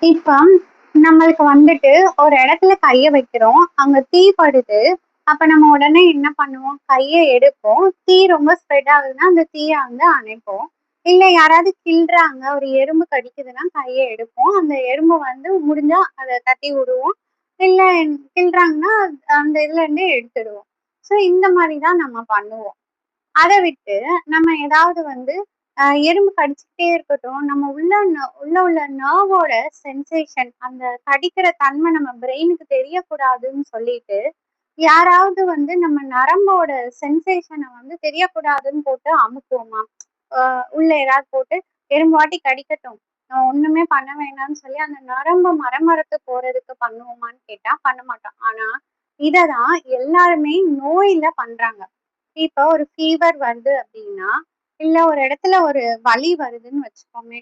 இப்ப நம்மளுக்கு வந்துட்டு ஒரு இடத்துல கைய வைக்கிறோம். அங்க தீ படுது. அப்ப நம்ம உடனே என்ன பண்ணுவோம்? கைய எடுப்போம். தீ ரொம்ப ஸ்ப்ரெட் ஆகுதுன்னா, அந்த தீய வந்து அணைப்போம். இல்ல யாராவது கிள்றாங்க, ஒரு எறும்பு கடிக்குதுன்னா கைய எடுப்போம். அந்த எறும்ப வந்து முடிஞ்சா அத தட்டி விடுவோம். இல்ல கிள்றாங்கன்னா, அந்த இதுலருந்து எடுத்துடுவோம். ஸோ இந்த மாரி தான் நம்ம பண்ணுவோம். அத விட்டு நம்ம ஏதாவது வந்து எறும்பு கடிச்சுக்கிட்டே இருக்கட்டும். நம்ம உள்ள நர்வோட சென்சேஷன் அந்த கடிக்கிற தன்மை நம்ம பிரெயினுக்கு தெரியக்கூடாதுன்னு சொல்லிட்டு, யாராவது வந்து நம்ம நரம்போட சென்சேஷன வந்து தெரியக்கூடாதுன்னு போட்டு அமுக்குவோமா? உள்ள ஏதாவது போட்டு எறும்பாட்டி கடிக்கட்டும். ஒண்ணுமே பண்ண வேணாம்னு சொல்லி அந்த நரம்ப மரமரத்து போறதுக்கு பண்ணுவோமான்னு கேட்டா பண்ண மாட்டோம். ஆனா, இத தான் எல்லாருமே நோயில பண்றாங்க. இப்போ ஒரு ஃபீவர் வருது அப்படின்னா, இல்ல ஒரு இடத்துல ஒரு வலி வருதுன்னு வச்சுக்கோமே.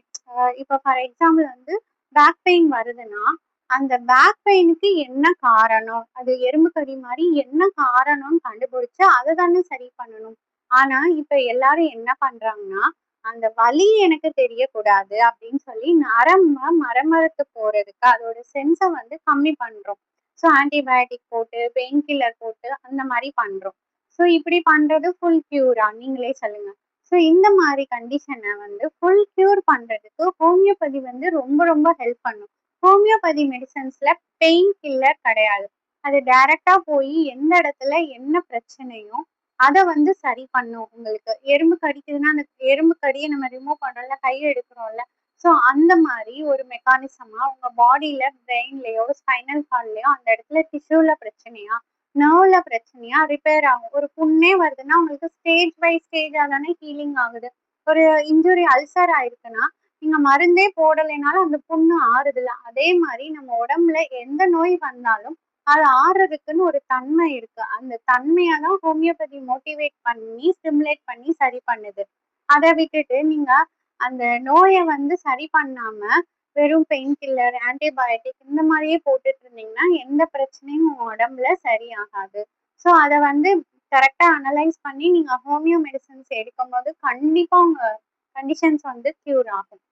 இப்போ ஃபார் எக்ஸாம்பிள் வந்து பேக் பெயின் வருதுன்னா, அந்த பேக் பெயினுக்கு என்ன காரணம்? அது எறும்பு கடி மாரி என்ன காரணம்னு கண்டுபிடிச்சு அத தானே சரி பண்ணணும். ஆனா, இப்ப எல்லாரும் என்ன பண்றாங்கன்னா, அந்த வலி எனக்கு தெரியக்கூடாது அப்படின்னு சொல்லி மரமரத்து போறதுக்கு அதோட சென்ஸ வந்து கம்மி பண்றோம். ஸோ ஆன்டிபயோட்டிக் போட்டு, பெயின் கில்லர் போட்டு அந்த மாரி பண்றோம். ஸோ இப்படி பண்றது ஃபுல் கியூரா? நீங்களே சொல்லுங்க. ஸோ இந்த மாரி கண்டிஷன வந்து ஃபுல் கியூர் பண்றதுக்கு ஹோமியோபதி வந்து ரொம்ப ரொம்ப ஹெல்ப் பண்ணும். ஹோமியோபதி மெடிசின்ஸ்ல பெயின் கில்லர் கிடையாது. அது டைரக்ட்டா போயி எந்த இடத்துல என்ன பிரச்சனையோ, அத வந்து சரி பண்ணும் உங்களுக்கு. எறும்பு கடிக்குதுன்னா, அந்த எறும்பு கடிய நம்ம ரிமூவ் பண்றோம்ல, கைய எடுக்கிறோம்ல. ஸோ அந்த மாரி ஒரு மெக்கானிசமா உங்க பாடியில பிரெயின்லயோ, ஸ்பைனல் கார்ட்லயோ அந்த இடத்துல டிஷ்யூல பிரச்சனையா, நர்வ்ல பிரச்சனையா ரிப்பேர் ஆகும். ஒரு புண்ணே வருதுன்னா, உங்களுக்கு ஸ்டேஜ் பை ஸ்டேஜா தானே ஹீலிங் ஆகுது. ஒரு இன்ஜுரி அல்சர் ஆயிருக்குன்னா, நீங்க மருந்தே போடலைனாலும் அந்த புண்ணு ஆறுதுல்ல. அதே மாரி நம்ம உடம்புல எந்த நோய் வந்தாலும், அது ஆறுறதுக்குன்னு ஒரு தன்மை இருக்கு. அந்த தன்மைய தான் ஹோமியோபதி மோட்டிவேட் பண்ணி, ஸ்டிமுலேட் பண்ணி சரி பண்ணுது. அத விட்டுட்டு நீங்க அந்த நோய வந்து சரி பண்ணாம, வெறும் பெயின் கில்லர், ஆன்டிபயோட்டிக் இந்த மாரியே போட்டுட்டு இருந்தீங்கன்னா, எந்த பிரச்சனையும் உங்க உடம்புல சரியாகாது. ஸோ அத வந்து கரெக்ட்டா அனலைஸ் பண்ணி நீங்க ஹோமியோ மெடிசின்ஸ் எடுக்கும்போது, கண்டிப்பா உங்க கண்டிஷன்ஸ் வந்து க்யூர் ஆகும்.